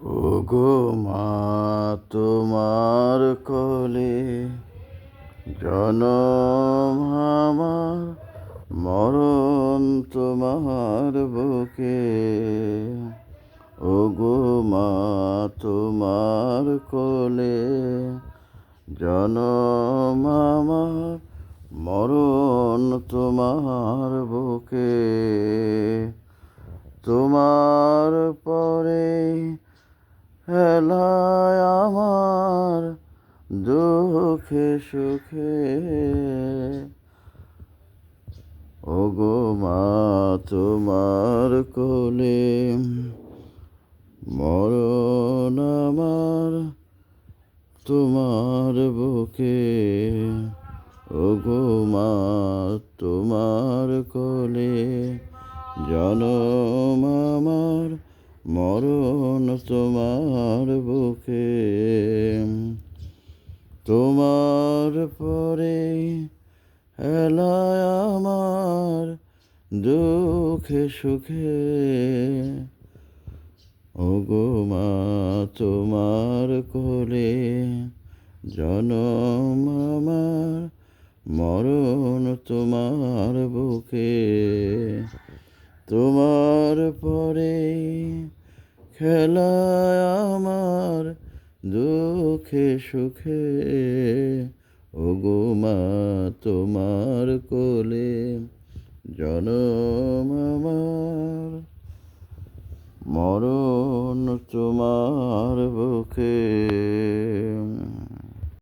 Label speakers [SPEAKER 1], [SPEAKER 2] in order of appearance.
[SPEAKER 1] ওগো মা, তোমার কোলে জনম আমার, মরণ তোমার বুকে। ওগো মা, তোমার কোলে জনম আমার, মরণ তোমার বুকে। তোমার পরে হেলায় আমার দুঃখে সুখে। ওগো মা, তোমার কোলে মরণ আমার, তোমার বুকে। ওগো মা, তোমার কোলে জনম আমার, মরণ তোমার বুকে। তোমার পরে হেলায় আমার দুঃখে সুখে। ওগো মা, তোমার কোলে জনম আমার, মরণ তোমার বুকে। তোমার পরে খেলায় আমার দুঃখে সুখে। ওগো মা, তোমার কোলে জনম আমার, মরণ তোমার বুকে।